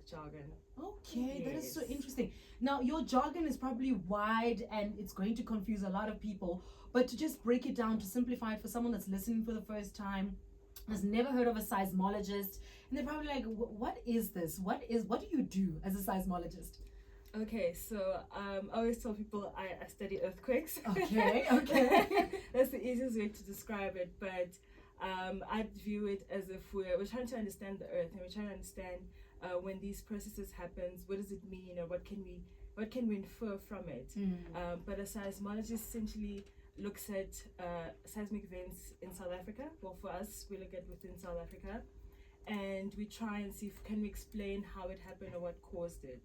jargon. Okay, that is so interesting. Now, your jargon is probably wide and it's going to confuse a lot of people, but to just break it down, to simplify it for someone that's listening for the first time, has never heard of a seismologist, and they're probably like, what is this? What do you do as a seismologist? Okay, so I always tell people I study earthquakes. Okay. That's the easiest way to describe it, but I view it as if we're trying to understand the earth, and we're trying to understand when these processes happens, what does it mean, or what can we infer from it. But a seismologist essentially looks at seismic events in South Africa. Well, for us, we look at within South Africa, and we try and see if can we explain how it happened or what caused it.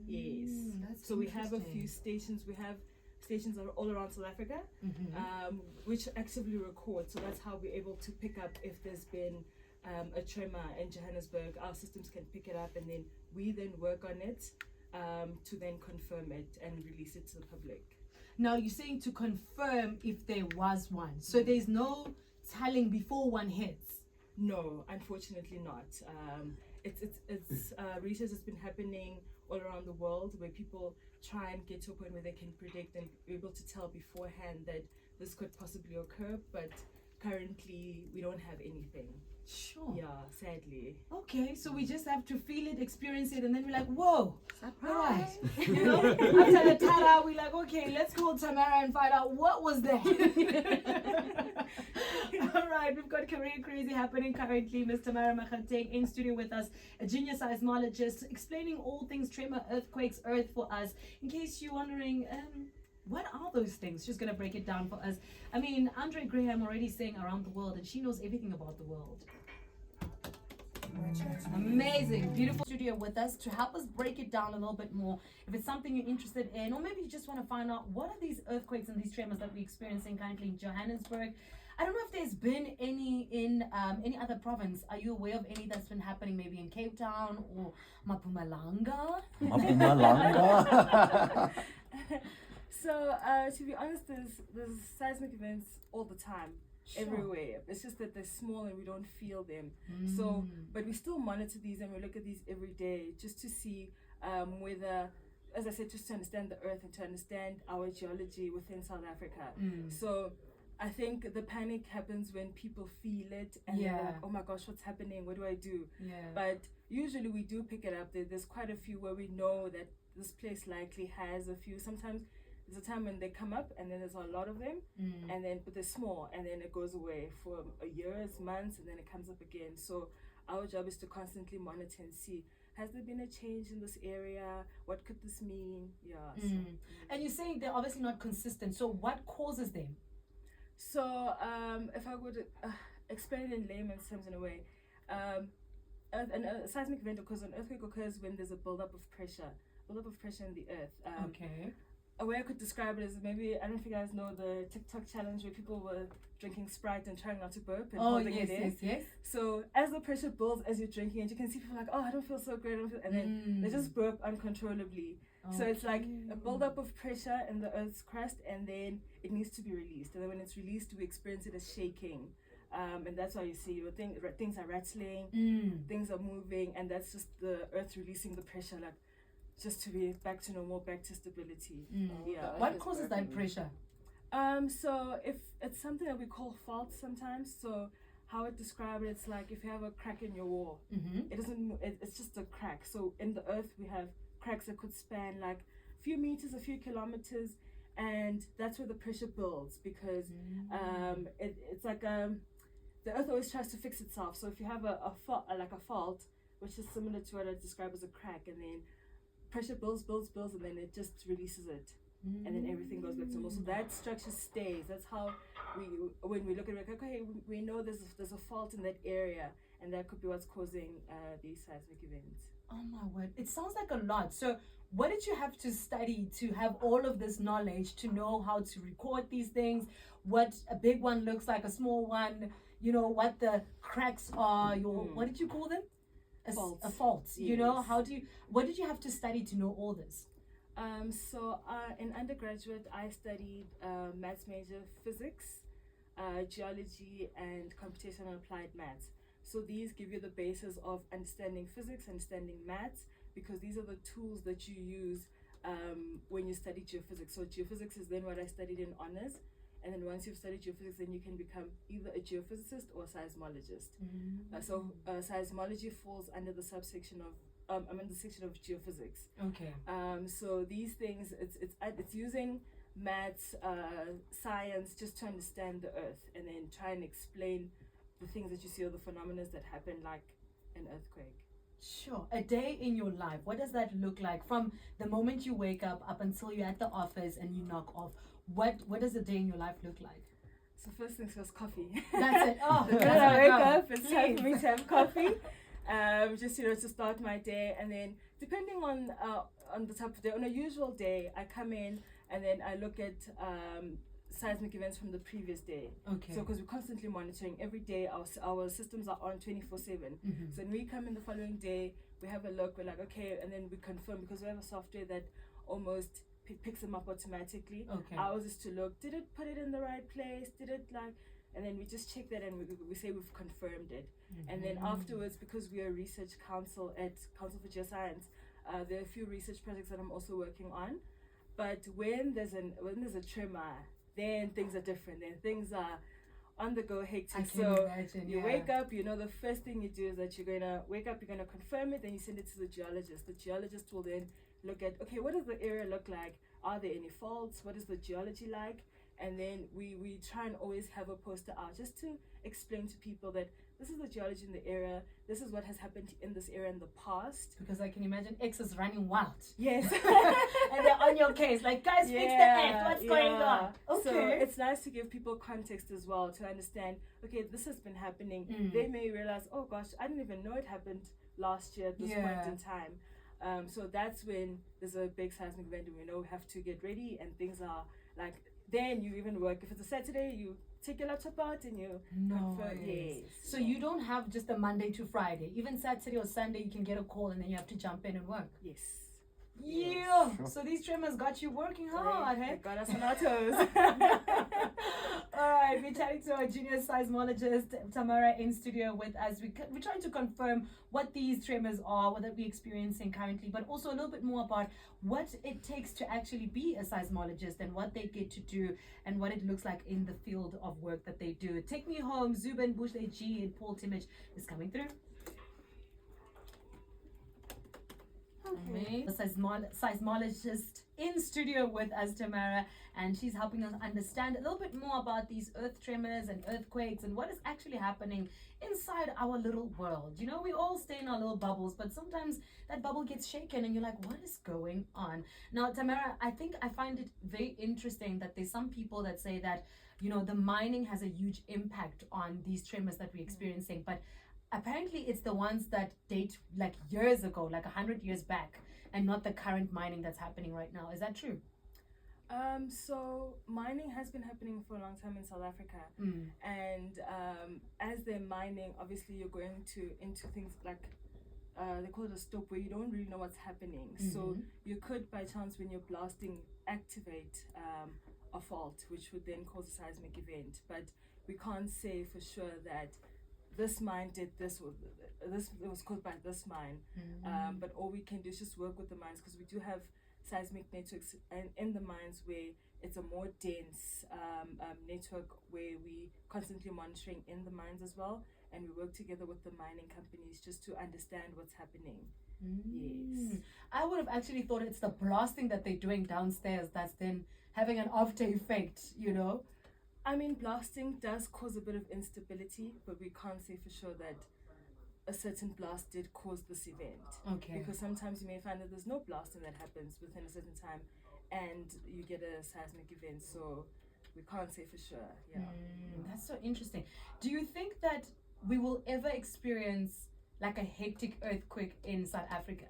Yes. So we have a few stations. We have stations that are all around South Africa, which actively record. So that's how we're able to pick up if there's been a tremor in Johannesburg. Our systems can pick it up, and then we then work on it to then confirm it and release it to the public. Now, you're saying to confirm if there was one. So there's no telling before one hits? No, unfortunately not. It's research that's been happening all around the world, where people try and get to a point where they can predict and be able to tell beforehand that this could possibly occur, but currently we don't have anything. Sure. Yeah, sadly. Okay, so we just have to feel it, experience it, and then we're like, whoa, surprise. Right. You know, after the tada, we're like, okay, let's call Tamara and find out what was that. All right, we've got Career Crazy happening currently. Miss Tamara Makhateng in studio with us, a junior seismologist, explaining all things tremor, earthquakes, earth for us. In case you're wondering, what are those things? She's going to break it down for us. I mean, Andre Graham already saying around the world, and she knows everything about the world. Amazing, beautiful studio with us to help us break it down a little bit more. If it's something you're interested in, or maybe you just want to find out what are these earthquakes and these tremors that we're experiencing currently in Johannesburg. I don't know if there's been any in any other province. Are you aware of any that's been happening maybe in Cape Town or Mpumalanga? Mpumalanga. So to be honest, there's seismic events all the time. Sure. Everywhere. It's just that they're small and we don't feel them. So, but we still monitor these and we look at these every day just to see whether, as I said, just to understand the earth and to understand our geology within South Africa. So I think the panic happens when people feel it and they're like, oh my gosh, what's happening? What do I do? But usually we do pick it up. There's quite a few where we know that this place likely has a few. Sometimes there's a time when they come up and then there's a lot of them, and then but they're small and then it goes away for years, months, and then it comes up again. So our job is to constantly monitor and see, has there been a change in this area? What could this mean? And you're saying they're obviously not consistent. So what causes them? So if I would explain it in layman's terms in a way, a seismic event occurs, an earthquake occurs when there's a buildup of pressure in the earth. Okay. A way I could describe it is maybe, I don't know if you guys know the TikTok challenge where people were drinking Sprite and trying not to burp and holding it in. Yes. So as the pressure builds as you're drinking it, you can see people like, oh, I don't feel so great, and then they just burp uncontrollably. So it's like a buildup of pressure in the earth's crust, and then it needs to be released. And then when it's released, we experience it as shaking. And that's why you see things are rattling, things are moving, and that's just the earth releasing the pressure, like just to be back to normal, back to stability. What causes that pressure? So if it's something that we call faults sometimes, so how I describe it, it's like if you have a crack in your wall, it doesn't, it's just a crack. So in the earth, we have cracks that could span like a few meters, a few kilometers, and that's where the pressure builds because it's like the earth always tries to fix itself. So if you have a fault, which is similar to what I describe as a crack, and then pressure builds, and then it just releases it, and then everything goes back to normal. So that structure stays. That's how when we look at it, like, okay, we know there's a fault in that area, and that could be what's causing these seismic events. Oh my word, it sounds like a lot. So what did you have to study to have all of this knowledge to know how to record these things, what a big one looks like, a small one, you know, what the cracks are, what did you call them? Faults. A fault. Yes. You know, what did you have to study to know all this? So in undergraduate, I studied maths major, physics, geology, and computational applied maths. So these give you the basis of understanding physics, understanding maths, because these are the tools that you use when you study geophysics. So geophysics is then what I studied in honors. And then once you've studied geophysics, then you can become either a geophysicist or a seismologist. Seismology falls under the subsection of I'm in the section of geophysics. Okay. So these things, it's using maths, science, just to understand the earth, and then try and explain the things that you see, or the phenomena that happen, like an earthquake. Sure. A day in your life, what does that look like from the moment you wake up until you're at the office and you knock off? What does a day in your life look like? So first things first, coffee. That's it. Oh, when I wake up, it's time for me to have coffee. Just to start my day, and then depending on the type of day, on a usual day, I come in and then I look at seismic events from the previous day. Okay. So because we're constantly monitoring every day, our systems are on 24/7. So when we come in the following day, we have a look. We're like, okay, and then we confirm, because we have a software that almost picks them up automatically. Okay. Ours is to look, did it put it in the right place? Did it and then we just check that, and we say we've confirmed it. And then afterwards, because we are a research council at Council for Geoscience, there are a few research projects that I'm also working on. But when there's a tremor, then things are different. Then things are on the go, hectic. I can imagine, you wake up, the first thing you do is that you're gonna wake up, you're gonna confirm it, then you send it to the geologist. The geologist will then look at, okay, what does the area look like? Are there any faults? What is the geology like? And then we try and always have a poster out, just to explain to people that this is the geology in the area, this is what has happened in this area in the past. Because I can imagine X is running wild. Yes. And they're on your case, like, guys, fix the F, what's going on? Okay. So it's nice to give people context as well, to understand, okay, this has been happening. They may realize, oh gosh, I didn't even know it happened last year at this point in time. So that's when there's a big seismic event, and we know we have to get ready, and things are like, then you even work. If it's a Saturday, you take your laptop out and you yes. So you don't have just a Monday to Friday. Even Saturday or Sunday, you can get a call and then you have to jump in and work. Yes. Yeah. Sure. So these tremors got you working hard, hey? They got us on our toes. All right, we're chatting to our junior seismologist Tamara in studio with us. We're trying to confirm what these tremors are, what we're experiencing currently, but also a little bit more about what it takes to actually be a seismologist and what they get to do and what it looks like in the field of work that they do. Take me home, Zubin Bushleji and Paul Timich is coming through. Okay. The seismologist in studio with us, Tamara, and she's helping us understand a little bit more about these earth tremors and earthquakes and what is actually happening inside our little world. We all stay in our little bubbles, but sometimes that bubble gets shaken and you're like, what is going on? Now, Tamara, I think I find it very interesting that there's some people that say that, the mining has a huge impact on these tremors that we're experiencing, but apparently it's the ones that date like years ago, like 100 years back, and not the current mining that's happening right now. Is that true? So mining has been happening for a long time in South Africa, and as they're mining, obviously you're going into things like they call it a stop, where you don't really know what's happening. So you could, by chance, when you're blasting, activate a fault, which would then cause a seismic event. But we can't say for sure that this mine did this was caused by this mine. But all we can do is just work with the mines, because we do have seismic networks in the mines where it's a more dense network, where we constantly monitoring in the mines as well, and we work together with the mining companies just to understand what's happening. Yes. I would have actually thought it's the blasting that they're doing downstairs that's then having an after effect, I mean, blasting does cause a bit of instability, but we can't say for sure that a certain blast did cause this event. Okay. Because sometimes you may find that there's no blasting that happens within a certain time, and you get a seismic event. So we can't say for sure. Yeah. That's so interesting. Do you think that we will ever experience like a hectic earthquake in South Africa?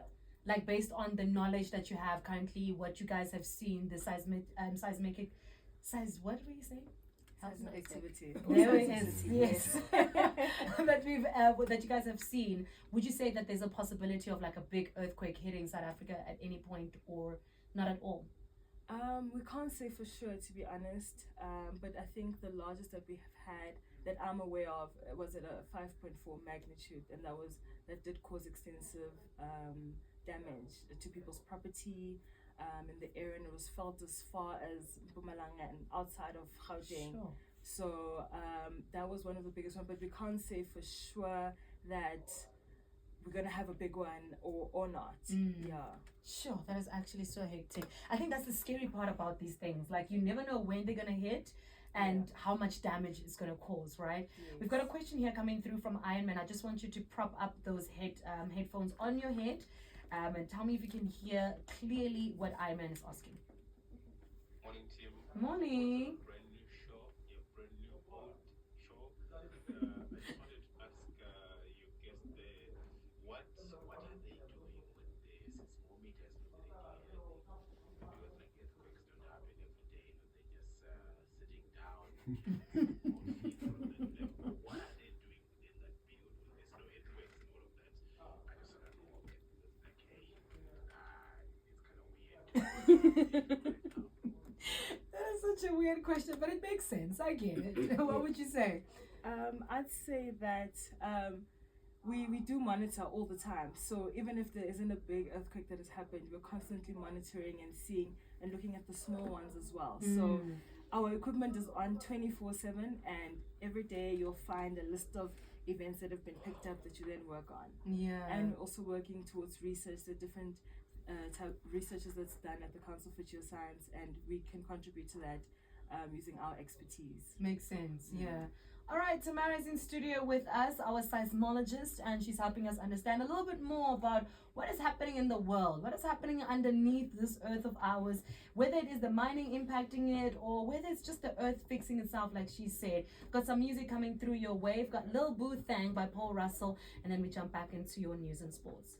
Like, based on the knowledge that you have currently, what you guys have seen, the what were you saying? Seismic activity. There it is. Yes. that you guys have seen. Would you say that there's a possibility of like a big earthquake hitting South Africa at any point, or not at all? We can't say for sure, to be honest. But I think the largest that we have had that I'm aware of was at a 5.4 magnitude, and that did cause extensive damage to people's property in the area, and it was felt as far as Mpumalanga and outside of Gauteng. Sure. So that was one of the biggest ones, but we can't say for sure that we're gonna have a big one or not. Yeah. Sure, that is actually so hectic. I think that's the scary part about these things. Like, you never know when they're gonna hit and how much damage it's gonna cause, right? Yes. We've got a question here coming through from Ironman. I just want you to prop up those headphones on your head, and tell me if you can hear clearly what Ironman is asking. Morning, team. Morning. Brand new show, your brand new old show. I just wanted to ask your guest there, what are they doing when the seismometers not really doing anything? Because like earthquakes don't happen every day, they're just sitting down. What are they doing in that field when there's no earthquakes and all of that? I just want to know. Okay, like, hey, it's kind of weird. That is such a weird question, but it makes sense. I get it. What would you say? I'd say that we do monitor all the time. So even if there isn't a big earthquake that has happened, we're constantly monitoring and seeing and looking at the small ones as well. So our equipment is on 24/7, and every day you'll find a list of events that have been picked up that you then work on. Yeah. And we're also working towards research, the different type researches that's done at the Council for Geoscience, and we can contribute to that using our expertise. Makes sense, yeah. All right, Tamara is in studio with us, our seismologist, and she's helping us understand a little bit more about what is happening in the world, what is happening underneath this earth of ours, whether it is the mining impacting it or whether it's just the earth fixing itself, like she said. Got some music coming through your way. We've got Lil Boo Thang by Paul Russell, and then we jump back into your news and sports.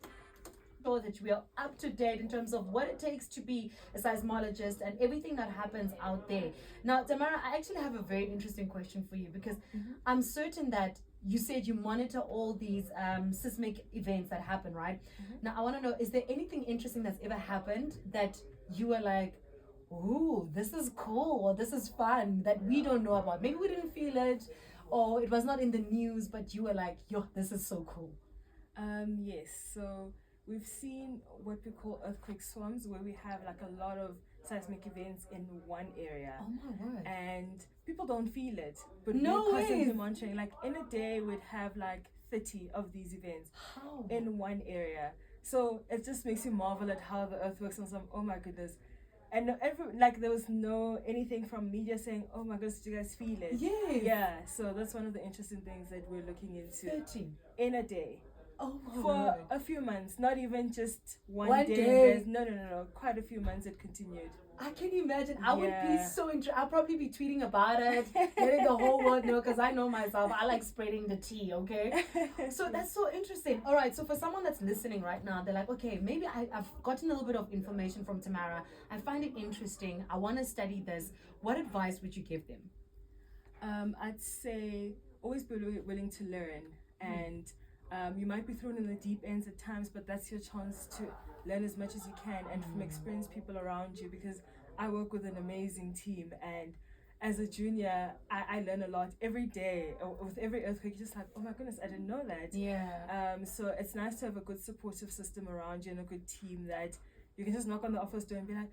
Sure that we are up to date in terms of what it takes to be a seismologist and everything that happens out there. Now, Tamara, I actually have a very interesting question for you, because I'm certain that you said you monitor all these seismic events that happen, right? Now, I want to know, is there anything interesting that's ever happened that you were like, ooh, this is cool, or this is fun, that we don't know about? Maybe we didn't feel it, or it was not in the news, but you were like, yo, this is so cool. Yes, so we've seen what we call earthquake swarms, where we have like a lot of seismic events in one area. Oh my word. And people don't feel it, but No we're constantly way. monitoring. Like in a day, we'd have like 30 of these events How? in one area. So it just makes you marvel at how the earth works. And some, oh my goodness. And there was no anything from media saying, oh my goodness, do you guys feel it? Yes. Yeah, so that's one of the interesting things that we're looking into 30. in a day. Oh my For word. a few months, not even just one One day. day. No, quite a few months it continued. I can imagine. I would be Yeah. so interested. I'll probably be tweeting about it, letting the whole world know, because I know myself. I like spreading the tea, okay? So that's so interesting. All right, so for someone that's listening right now, they're like, okay, maybe I've gotten a little bit of information from Tamara. I find it interesting. I want to study this. What advice would you give them? I'd say always be willing to learn, and you might be thrown in the deep ends at times, but that's your chance to learn as much as you can, and from experienced people around you, because I work with an amazing team, and as a junior I learn a lot every day. With every earthquake, you're just like, oh my goodness, I didn't know that. Yeah. So it's nice to have a good supportive system around you and a good team that you can just knock on the office door and be like,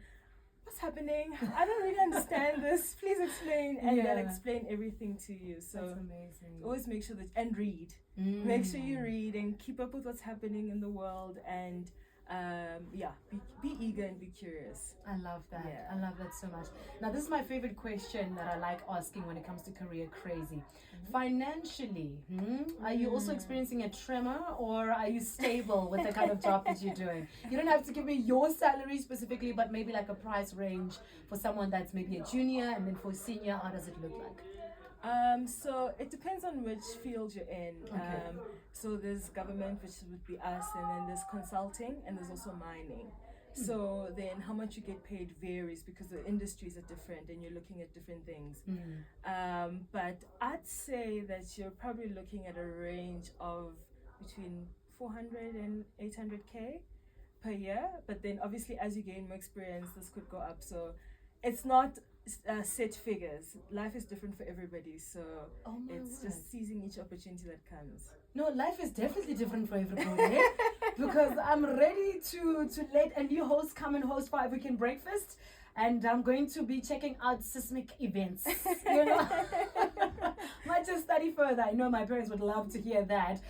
what's happening? I don't really understand this. Please explain. And they'll explain everything to you. So That's amazing. always make sure that, and read. Make sure you read and keep up with what's happening in the world, and be eager and be curious. I love that. Yeah. I love that so much. Now, this is my favorite question that I like asking when it comes to career crazy. Financially, are you also experiencing a tremor, or are you stable with the kind of job that you're doing? You don't have to give me your salary specifically, but maybe like a price range for someone that's maybe a junior, and then for senior, how does it look like? So it depends on which field you're in. Okay. So there's government, which would be us, and then there's consulting, and there's also mining. So then how much you get paid varies, because the industries are different and you're looking at different things. But I'd say that you're probably looking at a range of between 400 and 800k per year. But then obviously as you gain more experience, this could go up. So it's not set figures. Life is different for everybody, so Oh my it's word. just seizing each opportunity that comes. No, life is definitely different for everybody. Eh? Because I'm ready to let a new host come and host for African Breakfast. And I'm going to be checking out seismic events. You know, might just study further. I know my parents would love to hear that.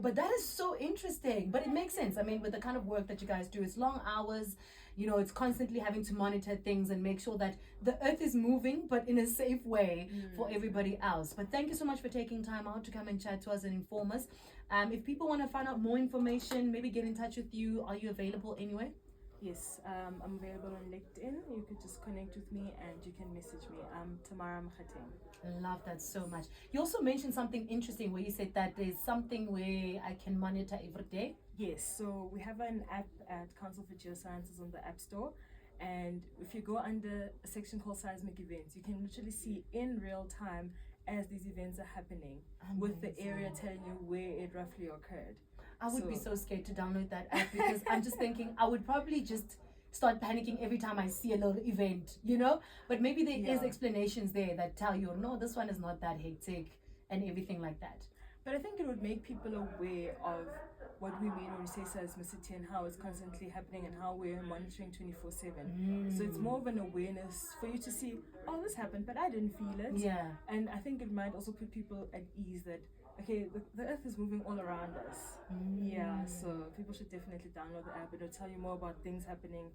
But that is so interesting. But it makes sense. I mean, with the kind of work that you guys do, it's long hours. You know, it's constantly having to monitor things and make sure that the earth is moving, but in a safe way for everybody else. But thank you so much for taking time out to come and chat to us and inform us. If people want to find out more information, maybe get in touch with you, are you available anywhere? Yes, I'm available on LinkedIn. You could just connect with me and you can message me. I'm Tamara Makhateng. Love that so much. You also mentioned something interesting where you said that there's something where I can monitor every day. Yes, so we have an app at Council for Geosciences on the App Store. And if you go under a section called Seismic Events, you can literally see in real time as these events are happening, with the area telling you where it roughly occurred. I would be so scared to download that app because I'm just thinking I would probably just start panicking every time I see a little event, you know? But maybe there is explanations there that tell you, no, this one is not that hectic and everything like that. But I think it would make people aware of what we mean when we say seismicity and how it's constantly happening and how we're monitoring 24/7. So it's more of an awareness for you to see, oh, this happened, but I didn't feel it. Yeah. And I think it might also put people at ease that, okay, the earth is moving all around us. Yeah, so people should definitely download the app. It'll tell you more about things happening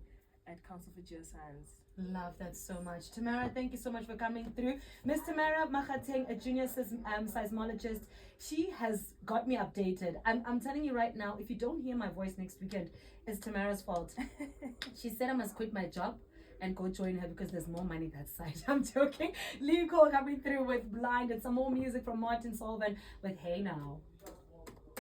at Council for Geoscience. Love that so much. Tamara, thank you so much for coming through. Miss Tamara Makhateng, a junior seismologist, she has got me updated. I'm telling you right now, if you don't hear my voice next weekend, it's Tamara's fault. She said I must quit my job and go join her because there's more money that side. I'm joking. Lee Cole coming through with Blind and some more music from Martin Solven with Hey Now.